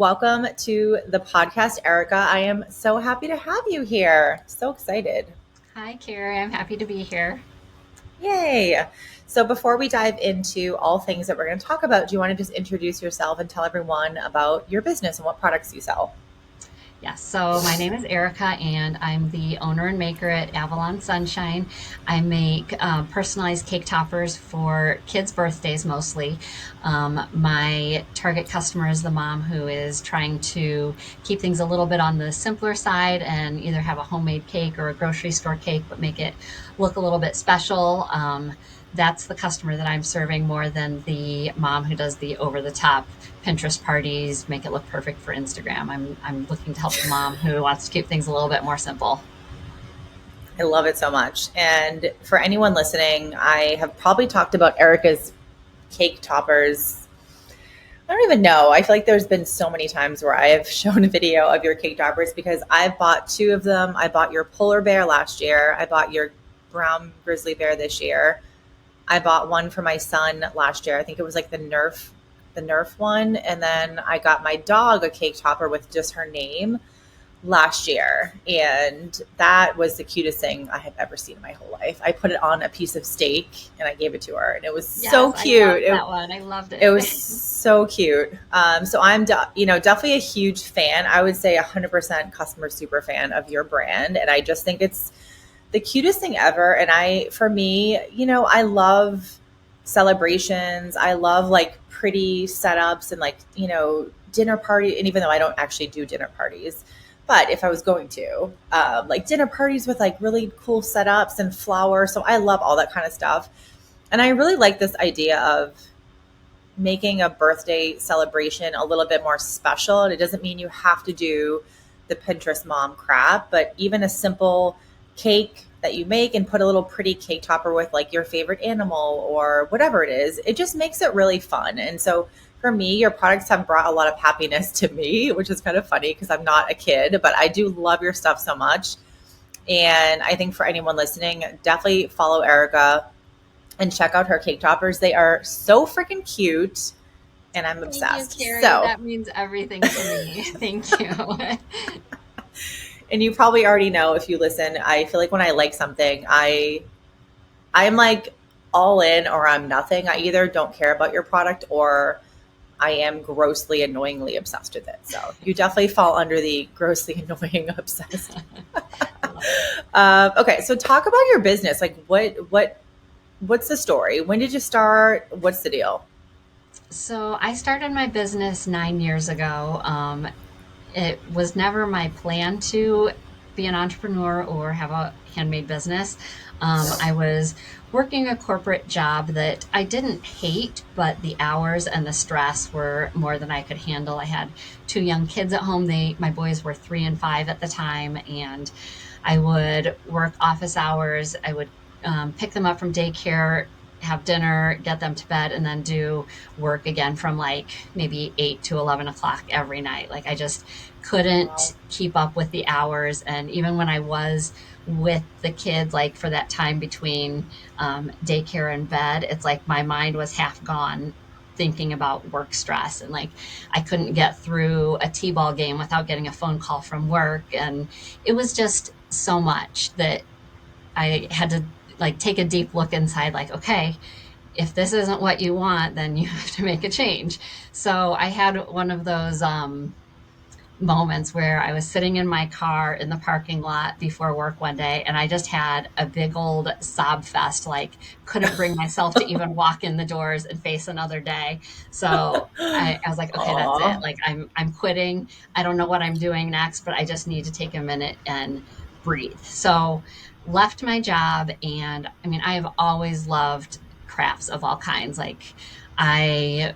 welcome to the podcast, Erica. I am so happy to have you here. So excited. Hi, Carrie. I'm happy to be here. Yay. So, before we dive into all things that we're going to talk about, do you want to just introduce yourself and tell everyone about your business and what products you sell? Yes, so my name is Erica, and I'm the owner and maker at Avalon Sunshine. I make personalized cake toppers for kids' birthdays mostly. My target customer is the mom who is trying to keep things a little bit on the simpler side and either have a homemade cake or a grocery store cake, but make it look a little bit special. That's the customer that I'm serving more than the mom who does the over the top Pinterest parties, make it look perfect for Instagram. I'm looking to help the mom who wants to keep things a little bit more simple. I love it so much. And for anyone listening, I have probably talked about Erica's cake toppers. I don't even know. I feel like there's been so many times where I have shown a video of your cake toppers because I've bought two of them. I bought your polar bear last year. I bought your brown grizzly bear this year. I bought one for my son last year. I think it was like the Nerf one. And then I got my dog a cake topper with just her name last year. And that was the cutest thing I have ever seen in my whole life. I put it on a piece of steak and I gave it to her. And it was Yes, so I love cute. that one. I loved It it. was so cute. So I'm, definitely a huge fan. I would say 100% customer super fan of your brand. And I just think it's the cutest thing ever. And for me, I love celebrations. I love like pretty setups and like, dinner party. And even though I don't actually do dinner parties, but if I was going to, like dinner parties with like really cool setups and flowers. So I love all that kind of stuff. And I really like this idea of making a birthday celebration a little bit more special. And it doesn't mean you have to do the Pinterest mom crap, but even a simple cake that you make and put a little pretty cake topper with like your favorite animal or whatever it is, it just makes it really fun. And so for me, your products have brought a lot of happiness to me, which is kind of funny because I'm not a kid, but I do love your stuff so much. And I think for anyone listening, definitely follow Erica and check out her cake toppers. They are so freaking cute and I'm Thank you, obsessed. Carrie. So, That means everything to me. Thank you. and you probably already know if you listen, I feel like when I like something, I'm like all in or I'm nothing. I either don't care about your product or I am grossly annoyingly obsessed with it. So you definitely fall under the grossly annoying obsessed. I love it. Okay, so talk about your business. Like what's the story? When did you start? What's the deal? So I started my business 9 years ago. It was never my plan to be an entrepreneur or have a handmade business. I was working a corporate job that I didn't hate, but the hours and the stress were more than I could handle. I had two young kids at home. My boys were 3 and 5 at the time, and I would work office hours. I would pick them up from daycare, have dinner, get them to bed, and then do work again from like maybe 8 to 11 o'clock every night. Like I just couldn't Wow. keep up with the hours. And even when I was with the kids, like for that time between daycare and bed, it's like my mind was half gone thinking about work stress, and like I couldn't get through a t-ball game without getting a phone call from work. And it was just so much that I had to like take a deep look inside, like, okay, if this isn't what you want, then you have to make a change. So I had one of those moments where I was sitting in my car in the parking lot before work one day, and I just had a big old sob fest, like couldn't bring myself to even walk in the doors and face another day. So I was like, okay, that's it. Aw. Like I'm quitting. I don't know what I'm doing next, but I just need to take a minute and breathe. So left my job, and I mean, I have always loved crafts of all kinds. Like I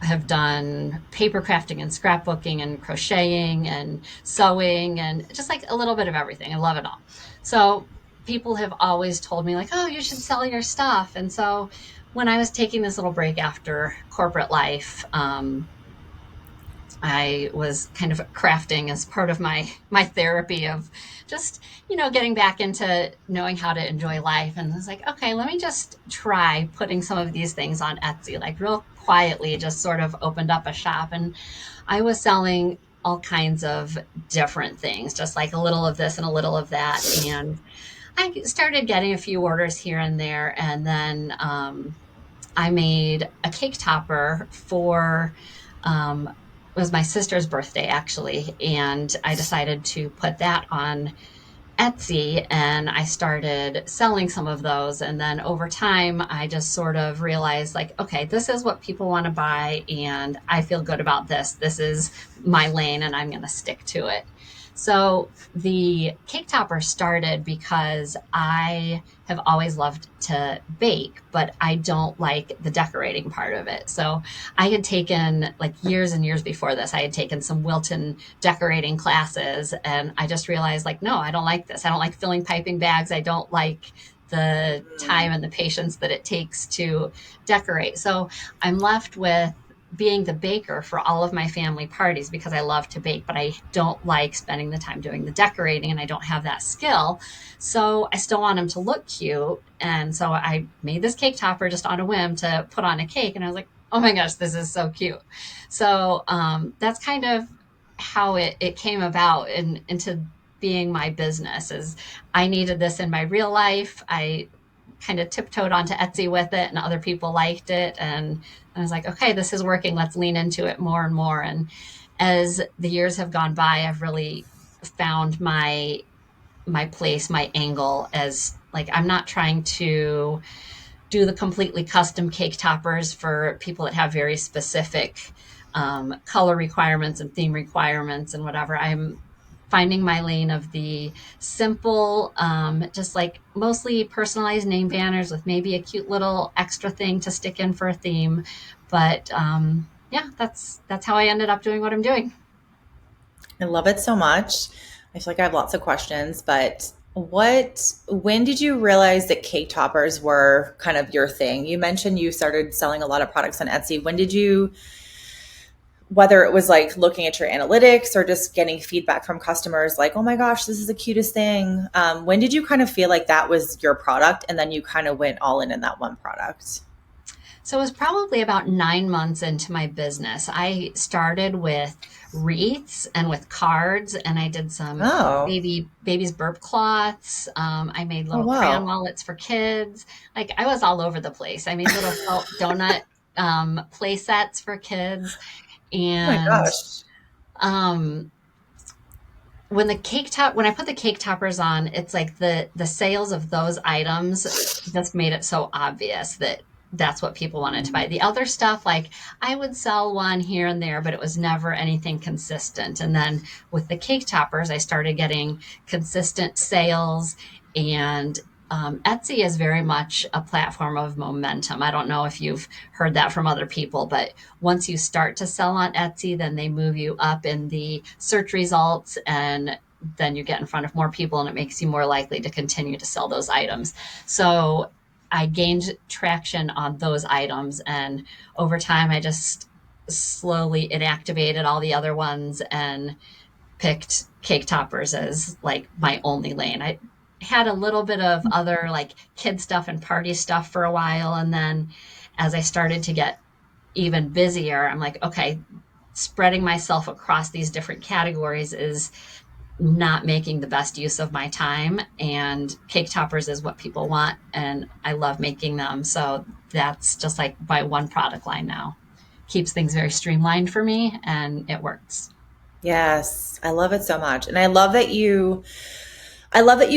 have done paper crafting and scrapbooking and crocheting and sewing and just like a little bit of everything. I love it all. So people have always told me like, oh, you should sell your stuff. And so when I was taking this little break after corporate life, I was kind of crafting as part of my therapy of just, getting back into knowing how to enjoy life. And I was like, okay, let me just try putting some of these things on Etsy, like real quietly, just sort of opened up a shop. And I was selling all kinds of different things, just like a little of this and a little of that. And I started getting a few orders here and there. And then I made a cake topper for, it was my sister's birthday actually. And I decided to put that on Etsy, and I started selling some of those. And then over time, I just sort of realized, like, okay, this is what people want to buy, and I feel good about this. This is my lane, and I'm going to stick to it. So the cake topper started because I have always loved to bake, but I don't like the decorating part of it. So I had taken, like, years and years before this, I had taken some Wilton decorating classes, and I just realized, like, no, I don't like this. I don't like filling piping bags. I don't like the time and the patience that it takes to decorate. So I'm left with being the baker for all of my family parties because I love to bake, but I don't like spending the time doing the decorating and I don't have that skill. So I still want them to look cute. And so I made this cake topper just on a whim to put on a cake. And I was like, oh my gosh, this is so cute. So that's kind of how it came about into being my business. Is I needed this in my real life. I kind of tiptoed onto Etsy with it and other people liked it. And I was like, okay, this is working. Let's lean into it more and more. And as the years have gone by, I've really found my place, my angle as, like, I'm not trying to do the completely custom cake toppers for people that have very specific color requirements and theme requirements and whatever. I'm finding my lane of the simple, just like mostly personalized name banners with maybe a cute little extra thing to stick in for a theme. But yeah, that's how I ended up doing what I'm doing. I love it so much. I feel like I have lots of questions, but when did you realize that cake toppers were kind of your thing? You mentioned you started selling a lot of products on Etsy. When did you, whether it was like looking at your analytics or just getting feedback from customers, like, oh my gosh, this is the cutest thing. When did you kind of feel like that was your product and then you kind of went all in that one product? So it was probably about 9 months into my business. I started with wreaths and with cards, and I did some Oh, babies burp cloths. I made oh, little crayon wow. wallets for kids. Like, I was all over the place. I made little felt donut play sets for kids, Oh my and gosh. um, when I put the cake toppers on, it's like the sales of those items just made it so obvious that that's what people wanted to buy. The other stuff, like, I would sell one here and there, but it was never anything consistent. And then with the cake toppers, I started getting consistent sales. And Etsy is very much a platform of momentum. I don't know if you've heard that from other people, but once you start to sell on Etsy, then they move you up in the search results, and then you get in front of more people and it makes you more likely to continue to sell those items. So I gained traction on those items, and over time I just slowly inactivated all the other ones and picked cake toppers as like my only lane. I had a little bit of other like kid stuff and party stuff for a while, and then as I started to get even busier, I'm like, okay, spreading myself across these different categories is not making the best use of my time. And cake toppers is what people want, and I love making them. So that's just like my one product line now. Keeps things very streamlined for me, and it works. Yes, I love it so much. And I love that you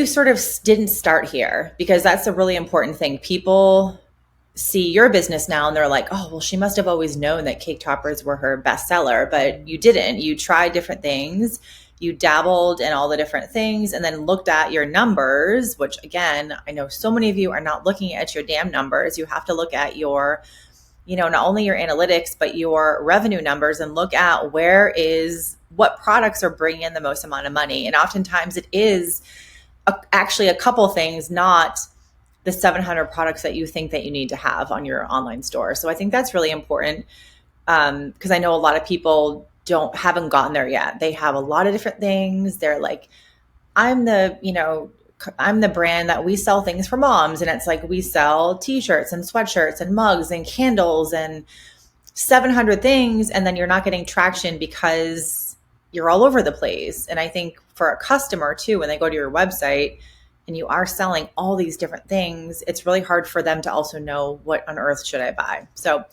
sort of didn't start here because that's a really important thing. People see your business now and they're like, oh, well, she must have always known that cake toppers were her bestseller, but you didn't. You tried different things. You dabbled in all the different things and then looked at your numbers, which again, I know so many of you are not looking at your damn numbers. You have to look at your, not only your analytics, but your revenue numbers and look at what products are bringing in the most amount of money. And oftentimes it is actually a couple things, not the 700 products that you think that you need to have on your online store. So I think that's really important because I know a lot of people haven't gotten there yet. They have a lot of different things. They're like, I'm the, I'm the brand that we sell things for moms. And it's like, we sell t-shirts and sweatshirts and mugs and candles and 700 things. And then you're not getting traction because you're all over the place. And I think for a customer too, when they go to your website and you are selling all these different things, it's really hard for them to also know what on earth should I buy. So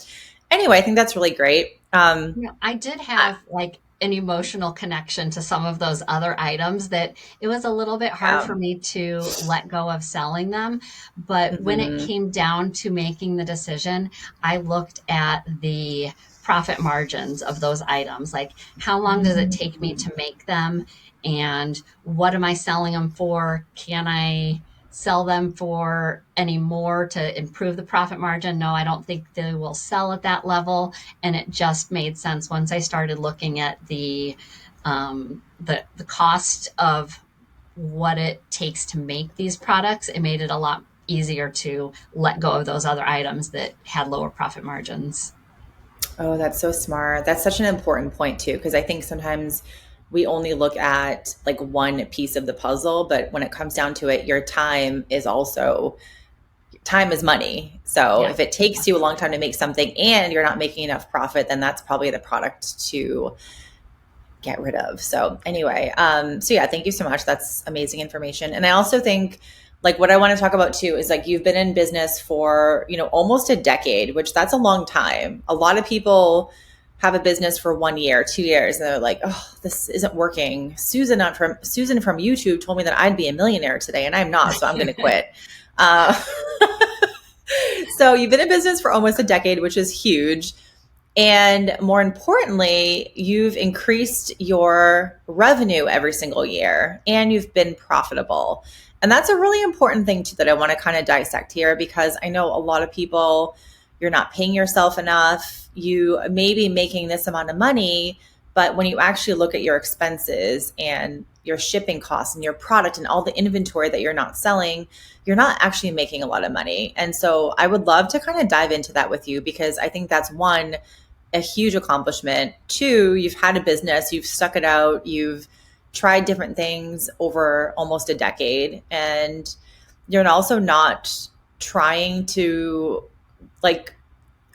anyway, I think that's really great. I did have like an emotional connection to some of those other items that it was a little bit hard for Yeah. me to let go of selling them. But when it Mm-hmm. came down to making the decision, I looked at the profit margins of those items. Like, how long does it take me to make them? And what am I selling them for? Can I sell them for any more to improve the profit margin? No, I don't think they will sell at that level. And it just made sense once I started looking at the cost of what it takes to make these products. It made it a lot easier to let go of those other items that had lower profit margins. Oh, that's so smart. That's such an important point too, because I think sometimes we only look at like one piece of the puzzle, but when it comes down to it, your time is money. So Yeah. if it takes you a long time to make something and you're not making enough profit, then that's probably the product to get rid of. So anyway, so yeah, thank you so much. That's amazing information. And I also think like what I want to talk about too is like you've been in business for, almost a decade, which that's a long time. A lot of people have a business for 1 year, 2 years, and they're like, oh, this isn't working. Susan from YouTube told me that I'd be a millionaire today, and I'm not, so I'm going to quit. Uh, so you've been in business for almost a decade, which is huge. And more importantly, you've increased your revenue every single year and you've been profitable. And that's a really important thing too that I want to kind of dissect here because I know a lot of people, you're not paying yourself enough. You may be making this amount of money, but when you actually look at your expenses and your shipping costs and your product and all the inventory that you're not selling, you're not actually making a lot of money. And so I would love to kind of dive into that with you because I think that's one, a huge accomplishment. Two, you've had a business, you've stuck it out, you've tried different things over almost a decade, and you're also not trying to like,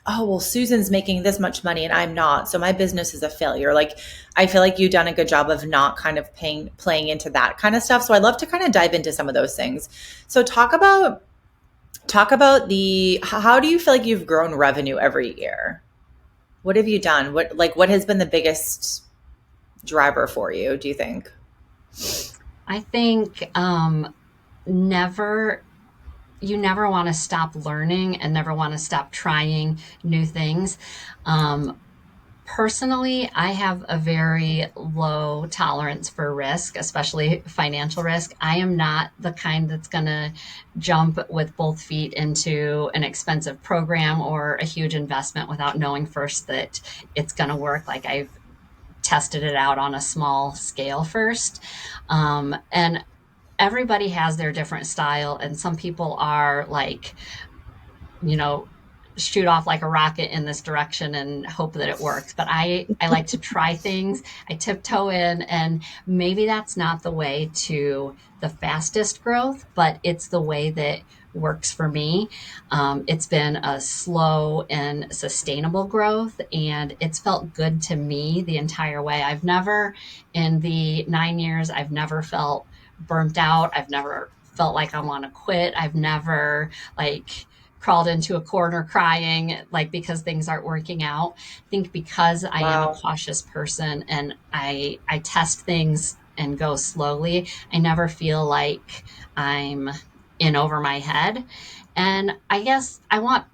oh, well, Susan's making this much money and I'm not, so my business is a failure. Like, I feel like you've done a good job of not kind of playing into that kind of stuff. So I'd love to kind of dive into some of those things. So talk about the how do you feel like you've grown revenue every year? What have you done? What has been the biggest driver for you, do you think? I think never you never want to stop learning and never want to stop trying new things. Um, Personally, I have a very low tolerance for risk, especially financial risk. I am not the kind that's going to jump with both feet into an expensive program or a huge investment without knowing first that it's going to work. Like, I've tested it out on a small scale first. And everybody has their different style, and some people are like, you know, shoot off like a rocket in this direction and hope that it works. But I like to try things. I tiptoe in, and maybe that's not the way to the fastest growth, but it's the way that works for me. It's been a slow and sustainable growth, and it's felt good to me the entire way. I've never, in the 9 years, I've never felt burnt out. I've never felt like I want to quit. I've never like crawled into a corner crying like because things aren't working out. I think because I am a Wow. cautious person and I test things and go slowly, I never feel like I'm in over my head. And I guess I want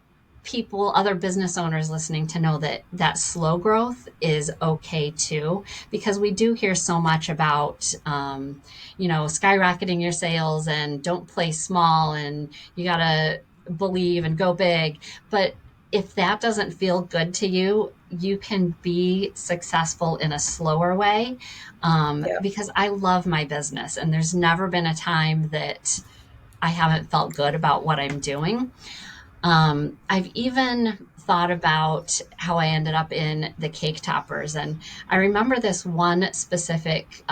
people, other business owners listening, to know that that slow growth is okay too, because we do hear so much about skyrocketing your sales and don't play small and you gotta believe and go big. But if that doesn't feel good to you, you can be successful in a slower way. Yeah. Because I love my business, and there's never been a time that I haven't felt good about what I'm doing. I've even thought about how I ended up in the cake toppers. And I remember this one specific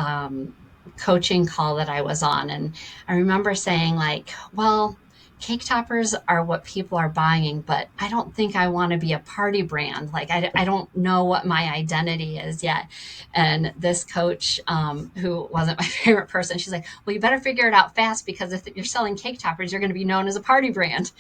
coaching call that I was on. And I remember saying, like, well, cake toppers are what people are buying, but I don't think I want to be a party brand. Like, I don't know what my identity is yet. And this coach, who wasn't my favorite person, she's like, well, you better figure it out fast, because if you're selling cake toppers, you're going to be known as a party brand.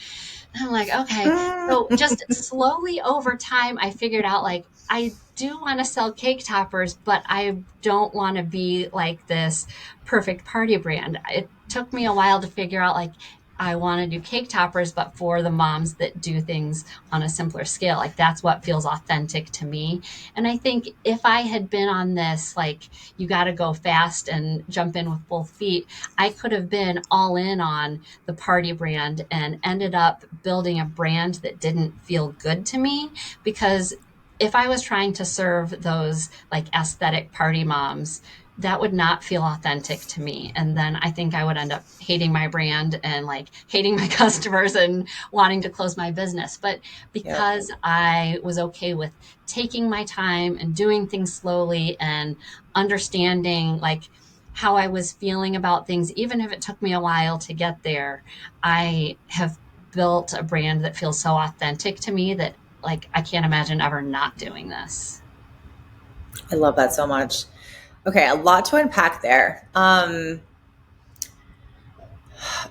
And I'm like, okay. So just slowly over time, I figured out, like, I do want to sell cake toppers, but I don't want to be like this perfect party brand. It took me a while to figure out, like, I want to do cake toppers, but for the moms that do things on a simpler scale. Like, that's what feels authentic to me. And I think if I had been on this, like, you got to go fast and jump in with both feet, I could have been all in on the party brand and ended up building a brand that didn't feel good to me. Because if I was trying to serve those like aesthetic party moms, that would not feel authentic to me. And then I think I would end up hating my brand and like hating my customers and wanting to close my business. But Yep. because I was okay with taking my time and doing things slowly and understanding like how I was feeling about things, even if it took me a while to get there, I have built a brand that feels so authentic to me that like I can't imagine ever not doing this. I love that so much. Okay, a lot to unpack there.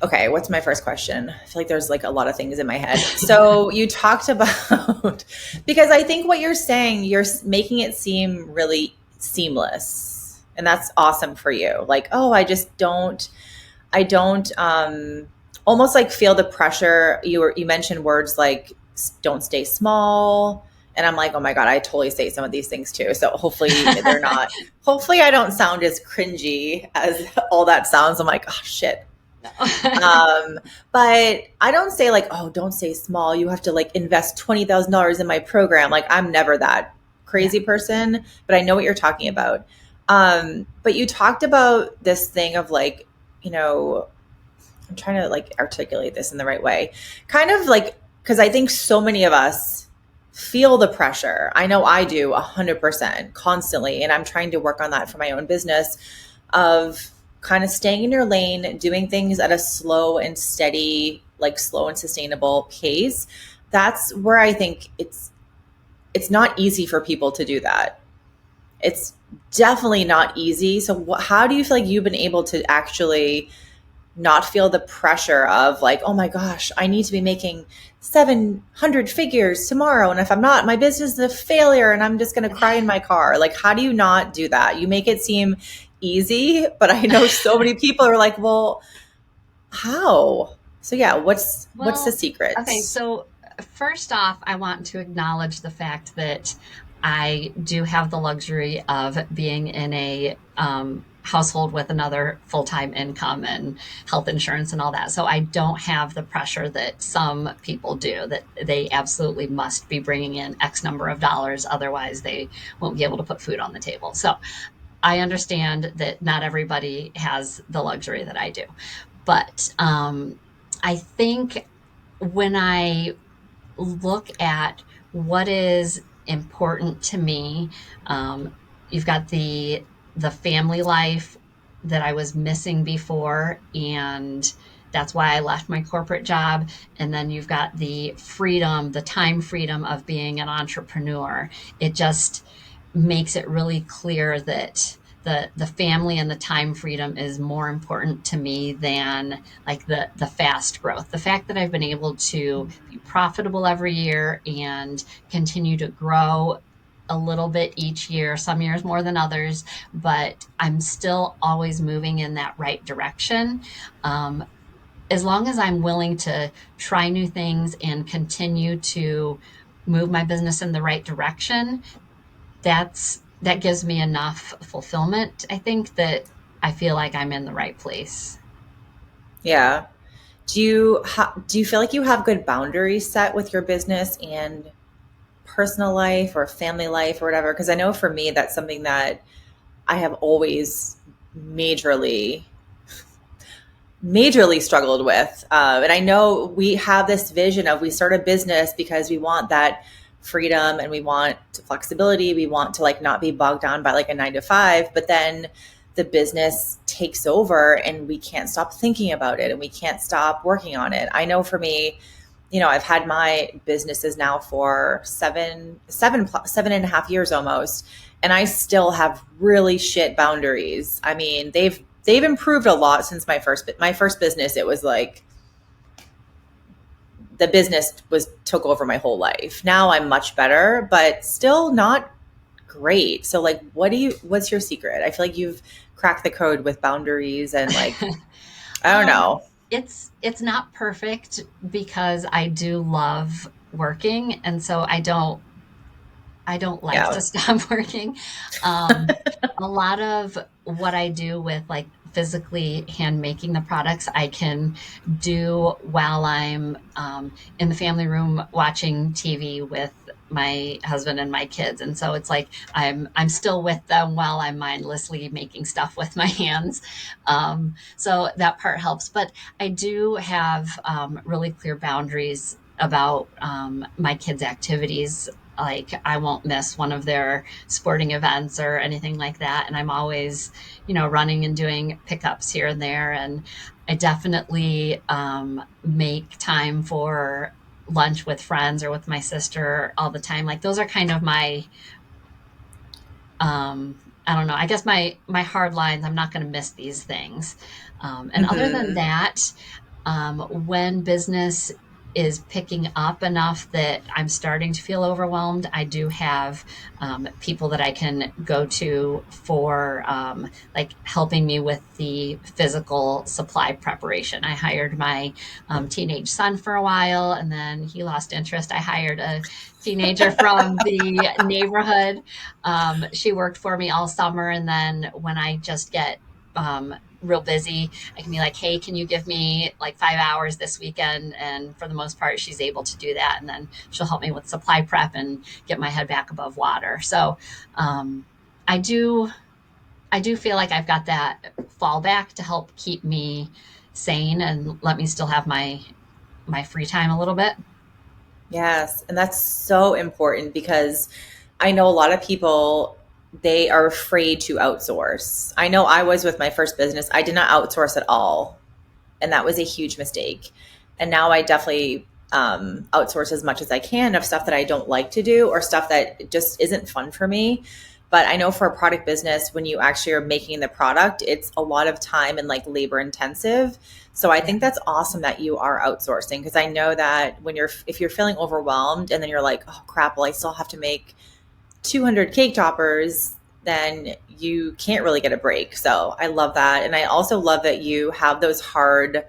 Okay, what's my first question? I feel like there's like a lot of things in my head. So you talked about because I think what you're saying, you're making it seem really seamless. And that's awesome for you. Like, oh, I don't almost like feel the pressure. You mentioned words like don't stay small. And I'm like, oh my God, I totally say some of these things too. So hopefully I don't sound as cringy as all that sounds. I'm like, oh shit. Um, but I don't say like, oh, don't stay small. You have to like invest $20,000 in my program. Like I'm never that Yeah. crazy person, but I know what you're talking about. But you talked about this thing of like, you know, I'm trying to like articulate this in the right way. Kind of like, because I think so many of us feel the pressure. I know I do 100% constantly. And I'm trying to work on that for my own business of kind of staying in your lane, doing things at a slow and steady, like slow and sustainable pace. That's where I think it's not easy for people to do that. It's definitely not easy. So how do you feel like you've been able to actually not feel the pressure of like, oh my gosh, I need to be making 700 figures tomorrow. And if I'm not, my business is a failure and I'm just going to cry in my car. Like, how do you not do that? You make it seem easy, but I know so many people are like, well, how? So yeah, what's the Well, secret? okay, so first off, I want to acknowledge the fact that I do have the luxury of being in a household with another full time income and health insurance and all that. So I don't have the pressure that some people do, that they absolutely must be bringing in X number of dollars, otherwise, they won't be able to put food on the table. So I understand that not everybody has the luxury that I do. But I think when I look at what is important to me, you've got the family life that I was missing before, and that's why I left my corporate job. And then you've got the freedom, the time freedom of being an entrepreneur. It just makes it really clear that the family and the time freedom is more important to me than like the fast growth. The fact that I've been able to be profitable every year and continue to grow a little bit each year, some years more than others, but I'm still always moving in that right direction. As long as I'm willing to try new things and continue to move my business in the right direction, that gives me enough fulfillment. I think that I feel like I'm in the right place. Yeah. Do you feel like you have good boundaries set with your business and personal life or family life or whatever? Because I know for me, that's something that I have always majorly majorly struggled with. And I know we have this vision of we start a business because we want that freedom and we want flexibility. We want to like not be bogged down by like a 9 to 5, but then the business takes over and we can't stop thinking about it and we can't stop working on it. I know for me, I've had my businesses now for 7.5 years almost, and I still have really shit boundaries. I mean, they've improved a lot since my first business. It was like the business was took over my whole life. Now I'm much better, but still not great. So like, what's your secret? I feel like you've cracked the code with boundaries and like, I don't Um, know. it's not perfect because I do love working, and so I don't like to Yeah. stop working. Um, a lot of what I do with like physically hand making the products, I can do while I'm in the family room watching TV with my husband and my kids, and so it's like I'm still with them while I'm mindlessly making stuff with my hands. So that part helps, but I do have really clear boundaries about my kids' activities. Like I won't miss one of their sporting events or anything like that. And I'm always, running and doing pickups here and there. And I definitely make time for lunch with friends or with my sister all the time. Like those are kind of my, I don't know, I guess my hard lines. I'm not going to miss these things. And other than Hmm. that, when business is picking up enough that I'm starting to feel overwhelmed, I do have people that I can go to for like helping me with the physical supply preparation. I hired my teenage son for a while, and then he lost interest. I hired a teenager from the neighborhood. She worked for me all summer, and then when I just get real busy, I can be like, hey, can you give me like 5 hours this weekend? And for the most part, she's able to do that. And then she'll help me with supply prep and get my head back above water. So um, I do I do feel like I've got that fallback to help keep me sane and let me still have my free time a little bit. Yes, and that's so important because I know a lot of people, they are afraid to outsource. I know I was with my first business. I did not outsource at all, and that was a huge mistake. And now I definitely outsource as much as I can of stuff that I don't like to do or stuff that just isn't fun for me. But I know for a product business, when you actually are making the product, it's a lot of time and like labor intensive. So I Yeah. think that's awesome that you are outsourcing because I know that if you're feeling overwhelmed and then you're like, oh crap, well, I still have to make 200 cake toppers, then you can't really get a break. So I love that. And I also love that you have those hard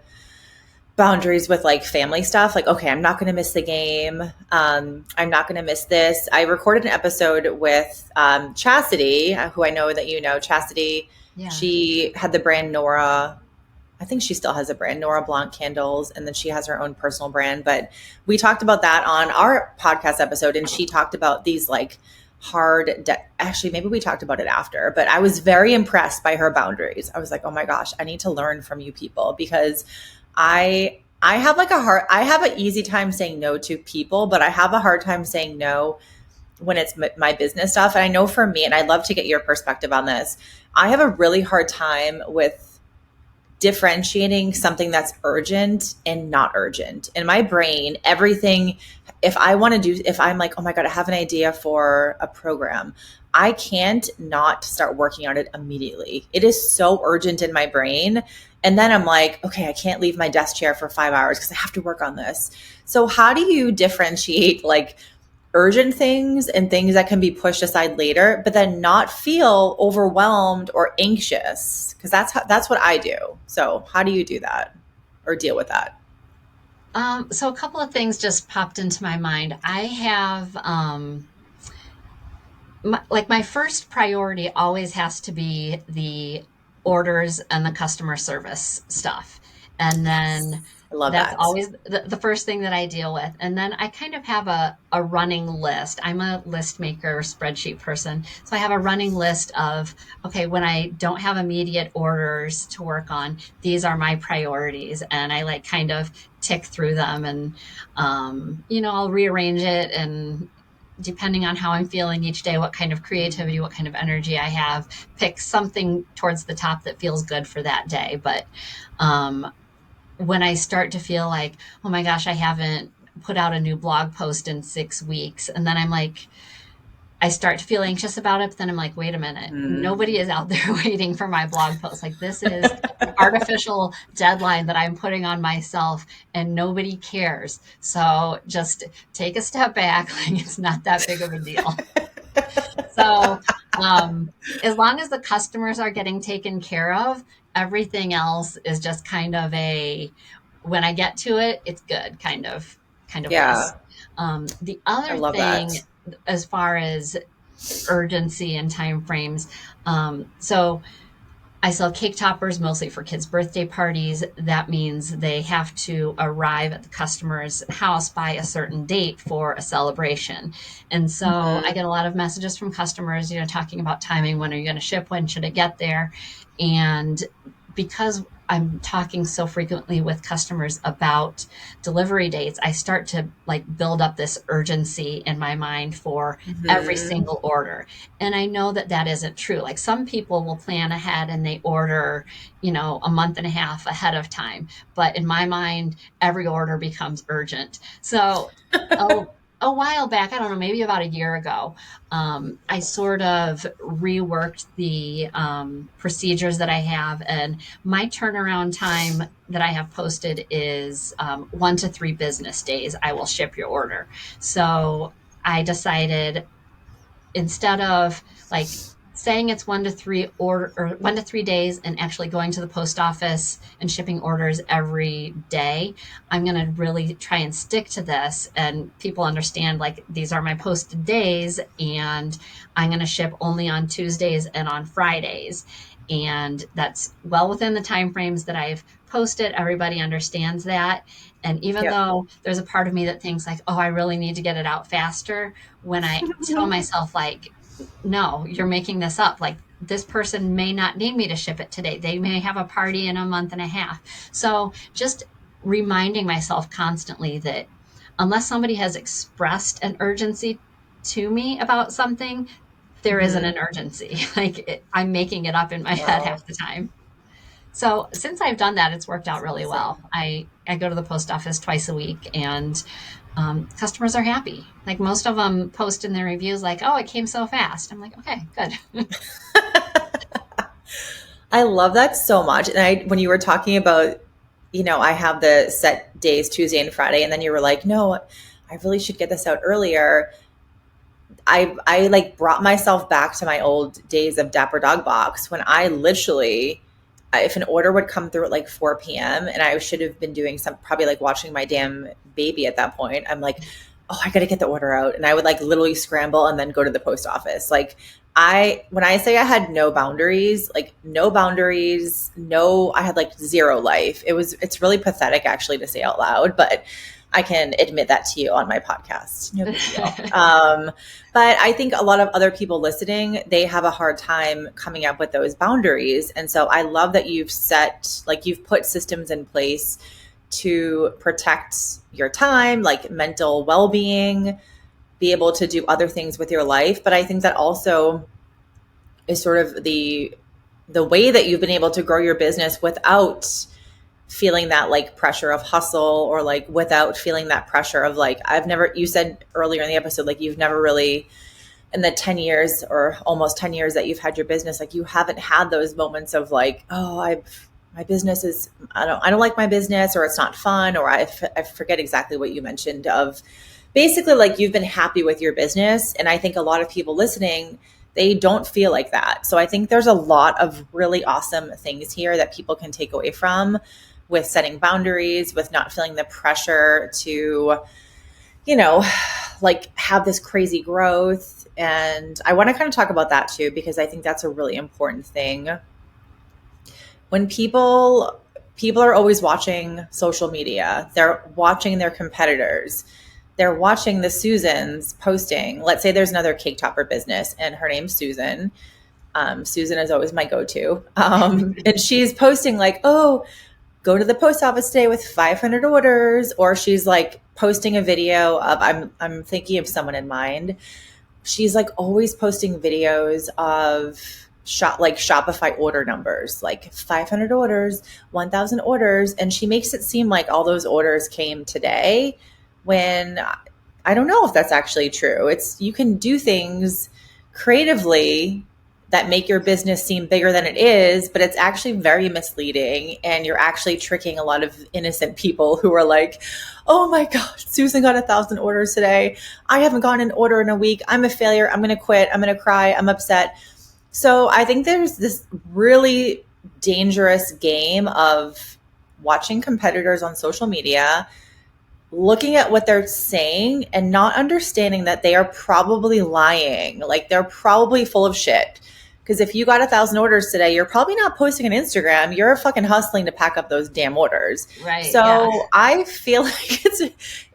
boundaries with like family stuff. Like, okay, I'm not going to miss the game. I'm not going to miss this. I recorded an episode with Chastity, who I know that you know. Chastity, Yeah. she had the brand Nora. I think she still has a brand, Nora Blanc candles, and then she has her own personal brand. But we talked about that on our podcast episode, and she talked about these like actually, maybe we talked about it after, but I was very impressed by her boundaries. I was like, oh my gosh, I need to learn from you people because I have like I have an easy time saying no to people, but I have a hard time saying no when it's my business stuff. And I know for me, and I'd love to get your perspective on this, I have a really hard time with differentiating something that's urgent and not urgent. In my brain, everything, if I'm like, oh my God, I have an idea for a program, I can't not start working on it immediately. It is so urgent in my brain. And then I'm like, okay, I can't leave my desk chair for 5 hours because I have to work on this. So, how do you differentiate like urgent things and things that can be pushed aside later, but then not feel overwhelmed or anxious? Because that's what I do. So how do you do that or deal with that? So a couple of things just popped into my mind. I have like my first priority always has to be the orders and the customer service stuff. And Yes. then I love That's that. always the first thing that I deal with. And then I kind of have a running list. I'm a list maker, spreadsheet person. So I have a running list of, okay, when I don't have immediate orders to work on, these are my priorities. And I like kind of tick through them and, I'll rearrange it and depending on how I'm feeling each day, what kind of creativity, what kind of energy I have, pick something towards the top that feels good for that day. But, when I start to feel like, oh my gosh, I haven't put out a new blog post in 6 weeks. And then I'm like, I start to feel anxious about it. But then I'm like, wait a minute. Mm. Nobody is out there waiting for my blog post. Like, this is an artificial deadline that I'm putting on myself and nobody cares. So just take a step back. Like, it's not that big of a deal. So, as long as the customers are getting taken care of, everything else is just kind of a when I get to it, it's good kind of Yeah, list. The I other love that. thing, as far as urgency and time frames, so I sell cake toppers mostly for kids' birthday parties. That means they have to arrive at the customer's house by a certain date for a celebration. And so I Hmm. get a lot of messages from customers, talking about timing. When are you going to ship? When should it get there? And because I'm talking so frequently with customers about delivery dates, I start to like build up this urgency in my mind for every Hmm. single order. And I know that that isn't true. Like some people will plan ahead and they order, a month and a half ahead of time. But in my mind, every order becomes urgent. So a while back, I don't know, maybe about a year ago, I sort of reworked the procedures that I have. And my turnaround time that I have posted is 1 to 3 business days. I will ship your order. So I decided instead of like saying it's 1 to 3 days and actually going to the post office and shipping orders every day, I'm going to really try and stick to this and people understand like these are my posted days and I'm going to ship only on Tuesdays and on Fridays. And that's well within the time frames that I've posted. Everybody understands that. And even Yep. though there's a part of me that thinks like, oh, I really need to get it out faster, when I tell myself like, no, you're making this up. Like this person may not need me to ship it today. They may have a party in a month and a half. So just reminding myself constantly that unless somebody has expressed an urgency to me about something, there isn't Hmm. an urgency. I'm making it up in my head Wow. half the time. So since I've done that, it's worked out That's really amazing. well. I go to the post office twice a week and customers are happy. Like most of them post in their reviews, like, oh, it came so fast. I'm like, okay, good. I love that so much. And when you were talking about, I have the set days, Tuesday and Friday, and then you were like, no, I really should get this out earlier. I like brought myself back to my old days of Dapper Dog Box when I literally, if an order would come through at like 4 p.m. and I should have been doing some, probably like watching my damn baby at that point, I'm like, oh, I got to get the order out. And I would like literally scramble and then go to the post office. Like, when I say I had no boundaries, like no boundaries, no, I had like zero life. It's really pathetic actually to say out loud, but I can admit that to you on my podcast. No big deal. But I think a lot of other people listening, they have a hard time coming up with those boundaries. And so I love that you've put systems in place to protect your time, like mental well being, be able to do other things with your life. But I think that also is sort of the way that you've been able to grow your business without feeling that like pressure of hustle, or like without feeling that pressure of like, you said earlier in the episode, like you've never really, in the 10 years or almost 10 years that you've had your business, like you haven't had those moments of like, oh, my business is, I don't like my business, or it's not fun, or I forget exactly what you mentioned of basically like you've been happy with your business. And I think a lot of people listening, they don't feel like that. So I think there's a lot of really awesome things here that people can take away from, with setting boundaries, with not feeling the pressure to, you know, like have this crazy growth. And I want to kind of talk about that too, because I think that's a really important thing. When people people are always watching social media. They're watching their competitors. They're watching the Susans posting. Let's say there's another cake topper business and her name's Susan. Susan is always my go-to. And she's posting like, oh, go to the post office today with 500 orders. Or she's like posting a video of, I'm thinking of someone in mind. She's like always posting videos of like Shopify order numbers, like 500 orders, 1,000 orders. And she makes it seem like all those orders came today when I don't know if that's actually true. You can do things creatively that make your business seem bigger than it is, but it's actually very misleading. And you're actually tricking a lot of innocent people who are like, oh my God, Susan got 1,000 orders today. I haven't gotten an order in a week. I'm a failure. I'm going to quit. I'm going to cry. I'm upset. So I think there's this really dangerous game of watching competitors on social media, looking at what they're saying and not understanding that they are probably lying. Like they're probably full of shit. Because if you got 1,000 orders today, you're probably not posting on Instagram. You're fucking hustling to pack up those damn orders. Right. So yeah. I feel like it's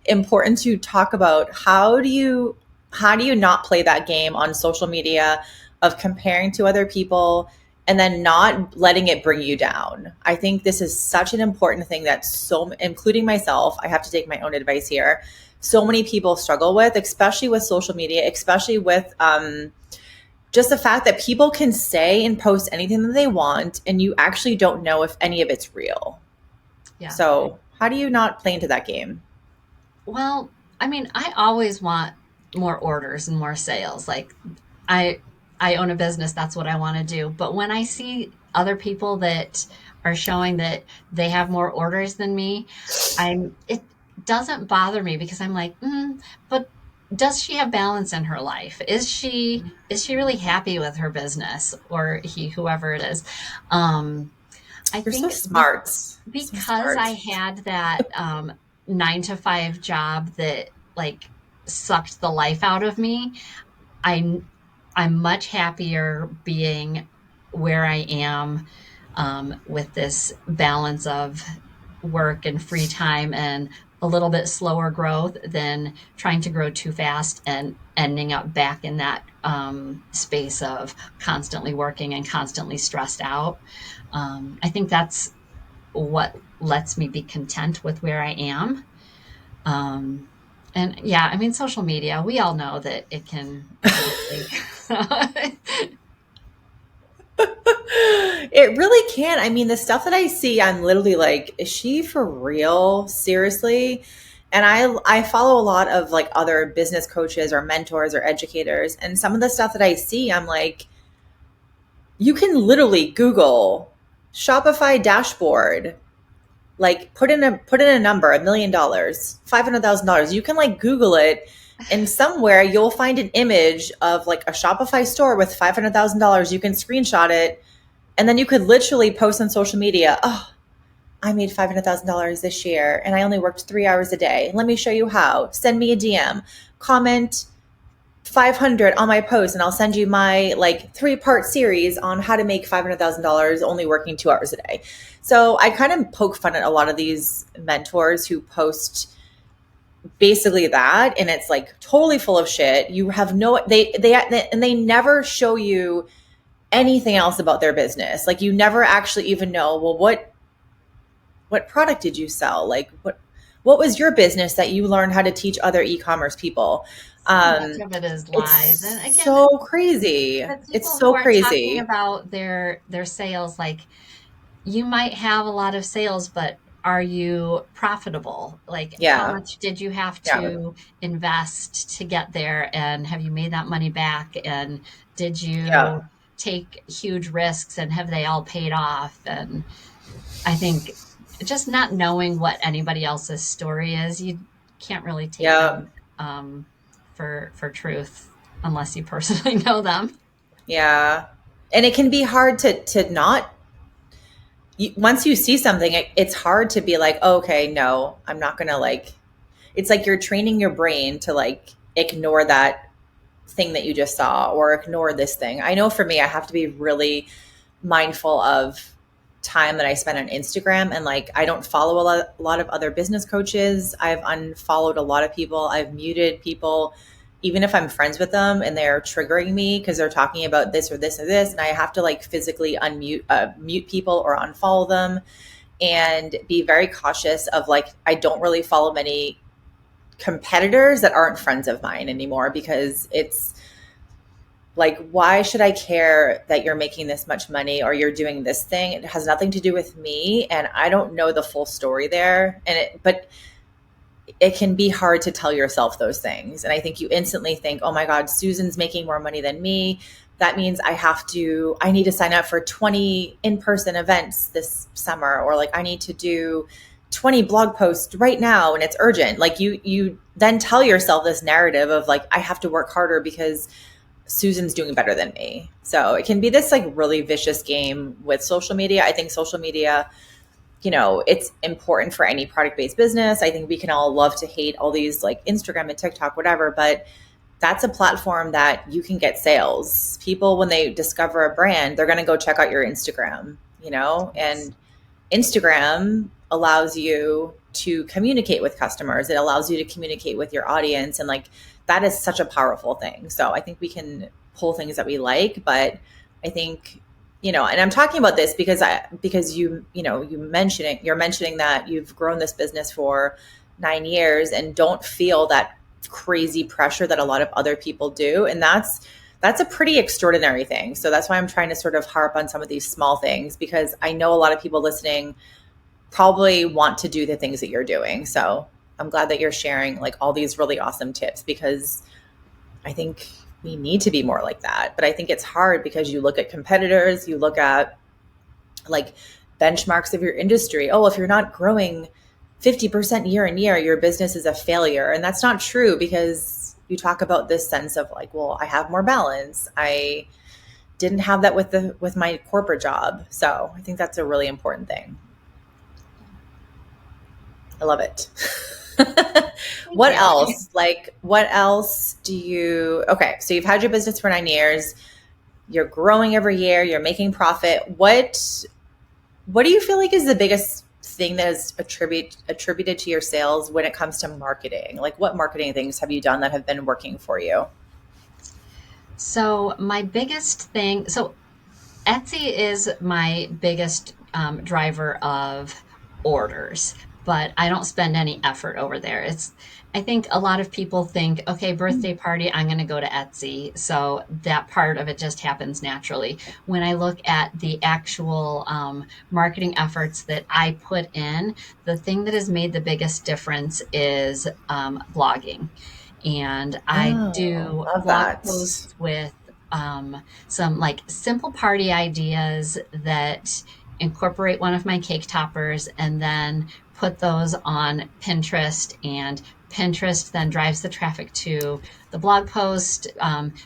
important to talk about how do you not play that game on social media of comparing to other people and then not letting it bring you down. I think this is such an important thing that including myself, I have to take my own advice here. So many people struggle with, especially with social media, especially with just the fact that people can say and post anything that they want, and you actually don't know if any of it's real. Yeah. So how do you not play into that game? Well, I mean, I always want more orders and more sales. Like I own a business. That's what I want to do. But when I see other people that are showing that they have more orders than me, it doesn't bother me because I'm like, but does she have balance in her life? Is she really happy with her business, or whoever it is? I You're think so smart. Because I had that 9-to-5 job that like sucked the life out of me. I'm much happier being where I am with this balance of work and free time and a little bit slower growth than trying to grow too fast and ending up back in that space of constantly working and constantly stressed out. I think that's what lets me be content with where I am. And yeah, I mean, social media, we all know that it can. It really can. I mean, the stuff that I see, I'm literally like, is she for real? Seriously? And I follow a lot of like other business coaches or mentors or educators. And some of the stuff that I see, I'm like, you can literally Google Shopify dashboard, like put in a number, $1 million, $500,000. You can like Google it, and somewhere you'll find an image of like a Shopify store with $500,000. You can screenshot it, and then you could literally post on social media, oh, I made $500,000 this year and I only worked 3 hours a day. Let me show you how. Send me a DM, comment 500 on my post, and I'll send you my like 3-part series on how to make $500,000 only working 2 hours a day. So I kind of poke fun at a lot of these mentors who post basically that, and it's like totally full of shit. You have they never show you anything else about their business. Like you never actually even know, well, what product did you sell? Like what was your business that you learned how to teach other e-commerce people? Much of it is lies, and again, so crazy. It's so crazy. Talking about their sales, like you might have a lot of sales, but are you profitable? Like how much did you have to invest to get there, and have you made that money back? And did you take huge risks, and have they all paid off? And I think just not knowing what anybody else's story is, you can't really take them for truth unless you personally know them. Yeah. And it can be hard to not, once you see something, it's hard to be like, oh, okay, no, I'm not going to like, it's like you're training your brain to like ignore that thing that you just saw or ignore this thing. I know for me, I have to be really mindful of time that I spend on Instagram, and like I don't follow a lot of other business coaches. I've unfollowed a lot of people. I've muted people, even if I'm friends with them and they're triggering me because they're talking about this or this or this, and I have to like physically mute people or unfollow them, and be very cautious of like I don't really follow many competitors that aren't friends of mine anymore, because it's like, why should I care that you're making this much money or you're doing this thing? It has nothing to do with me, and I don't know the full story there. But it can be hard to tell yourself those things. And I think you instantly think, oh my God, Susan's making more money than me. That means I need to sign up for 20 in-person events this summer, or like I need to do 20 blog posts right now and it's urgent. Like you then tell yourself this narrative of like, I have to work harder because Susan's doing better than me. So it can be this like really vicious game with social media. I think social media, it's important for any product-based business. I think we can all love to hate all these like Instagram and TikTok, whatever, but that's a platform that you can get sales. People, when they discover a brand, they're going to go check out your Instagram, and Instagram allows you to communicate with customers. It allows you to communicate with your audience. And like, that is such a powerful thing. So I think we can pull things that we like, but I think, and I'm talking about this because you're mentioning that you've grown this business for 9 years and don't feel that crazy pressure that a lot of other people do. And that's a pretty extraordinary thing. So that's why I'm trying to sort of harp on some of these small things, because I know a lot of people listening probably want to do the things that you're doing. So I'm glad that you're sharing like all these really awesome tips, because I think we need to be more like that. But I think it's hard because you look at competitors, you look at like benchmarks of your industry. Oh, if you're not growing 50% year in year, your business is a failure. And that's not true, because you talk about this sense of like, well, I have more balance. I didn't have that with my corporate job. So I think that's a really important thing. I love it. What you. else? Like, what else okay, so you've had your business for 9 years. You're growing every year. You're making profit. What do you feel like is the biggest thing that is attributed to your sales when it comes to marketing? Like, what marketing things have you done that have been working for you? So my biggest thing, Etsy is my biggest driver of orders, but I don't spend any effort over there. I think a lot of people think, okay, birthday party, I'm going to go to Etsy. So that part of it just happens naturally. When I look at the actual marketing efforts that I put in, the thing that has made the biggest difference is blogging. And I Oh, do love blog that. posts with some like simple party ideas that incorporate one of my cake toppers, and then put those on Pinterest, and Pinterest then drives the traffic to the blog post.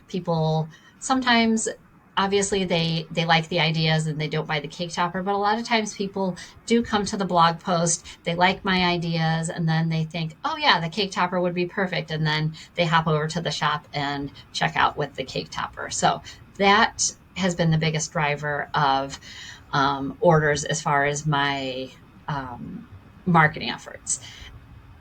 People sometimes, obviously, they like the ideas and they don't buy the cake topper, but a lot of times people do come to the blog post, they like my ideas, and then they think, oh yeah, the cake topper would be perfect, and then they hop over to the shop and check out with the cake topper. So that has been the biggest driver of orders as far as my marketing efforts.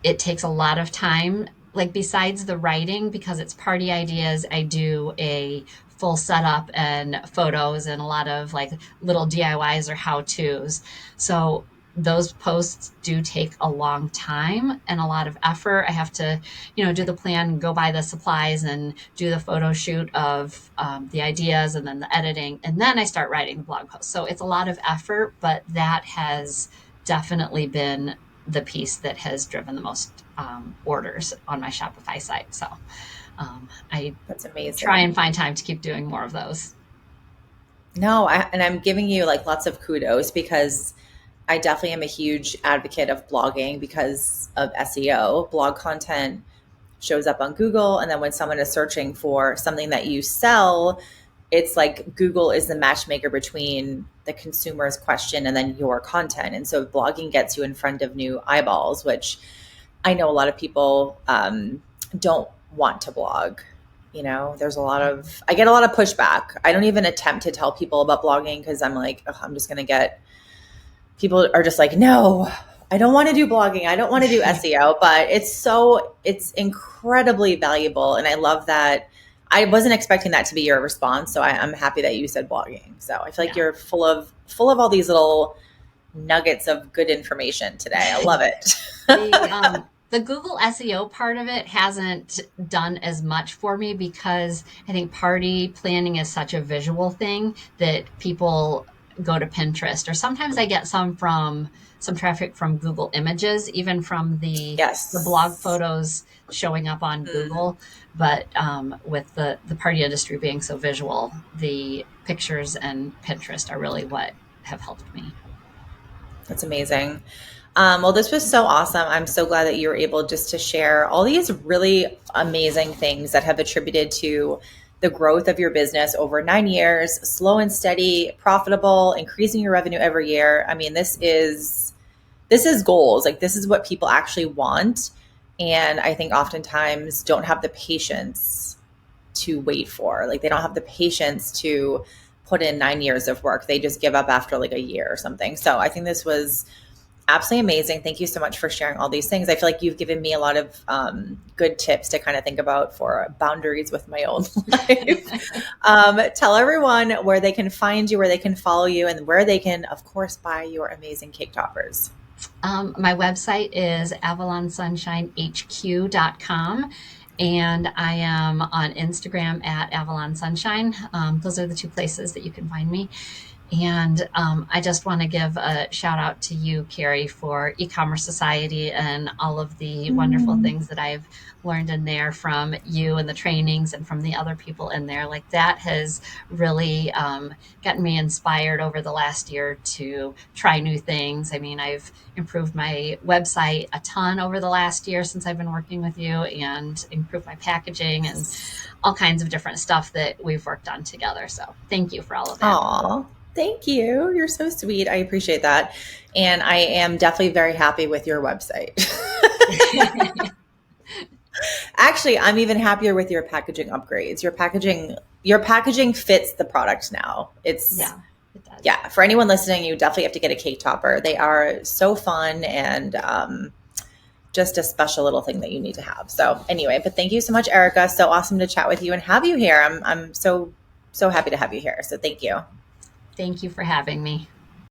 It takes a lot of time, like besides the writing, because it's party ideas, I do a full setup and photos and a lot of like little DIYs or how to's. So those posts do take a long time and a lot of effort. I have to, do the plan, go buy the supplies, and do the photo shoot of the ideas, and then the editing, and then I start writing the blog post. So it's a lot of effort, but that has definitely been the piece that has driven the most orders on my Shopify site. So I That's amazing. try and find time to keep doing more of those. No, and I'm giving you like lots of kudos, because I definitely am a huge advocate of blogging because of SEO. Blog content shows up on Google, and then when someone is searching for something that you sell, it's like Google is the matchmaker between the consumer's question and then your content. And so blogging gets you in front of new eyeballs, which I know a lot of people don't want to blog. I get a lot of pushback. I don't even attempt to tell people about blogging, because I'm like, oh, I'm just going to get people are just like, no, I don't want to do blogging. I don't want to do SEO, but it's incredibly valuable. And I love that. I wasn't expecting that to be your response. So I'm happy that you said blogging. So I feel like Yeah. you're full of all these little nuggets of good information today. I love it. The Google SEO part of it hasn't done as much for me because I think party planning is such a visual thing that people go to Pinterest, or sometimes I get some traffic from Google Images, even from the blog Yes. photos showing up on Mm. Google. But with the party industry being so visual, the pictures and Pinterest are really what have helped me. That's amazing. Well, this was so awesome. I'm so glad that you were able just to share all these really amazing things that have attributed to the growth of your business over 9 years, slow and steady, profitable, increasing your revenue every year. I mean, this is goals. Like this is what people actually want. And I think oftentimes don't have the patience to wait for. Like they don't have the patience to put in 9 years of work. They just give up after like a year or something. So I think this was absolutely amazing. Thank you so much for sharing all these things. I feel like you've given me a lot of good tips to kind of think about for boundaries with my own life. Tell everyone where they can find you, where they can follow you, and where they can, of course, buy your amazing cake toppers. My website is avalonsunshinehq.com, and I am on Instagram at Avalon Sunshine. Those are the two places that you can find me. And I just want to give a shout out to you, Carrie, for E-commerce Society and all of the wonderful things that I've learned in there from you and the trainings and from the other people in there. Like that has really gotten me inspired over the last year to try new things. I mean, I've improved my website a ton over the last year since I've been working with you, and improved my packaging and all kinds of different stuff that we've worked on together. So thank you for all of that. Aw, thank you. You're so sweet. I appreciate that. And I am definitely very happy with your website. Actually, I'm even happier with your packaging upgrades. Your packaging fits the product now. It's Yeah, it does. yeah, for anyone listening, you definitely have to get a cake topper. They are so fun and just a special little thing that you need to have. So anyway, but thank you so much, Erica. So awesome to chat with you and have you here. I'm so happy to have you here. So thank you. Thank you for having me.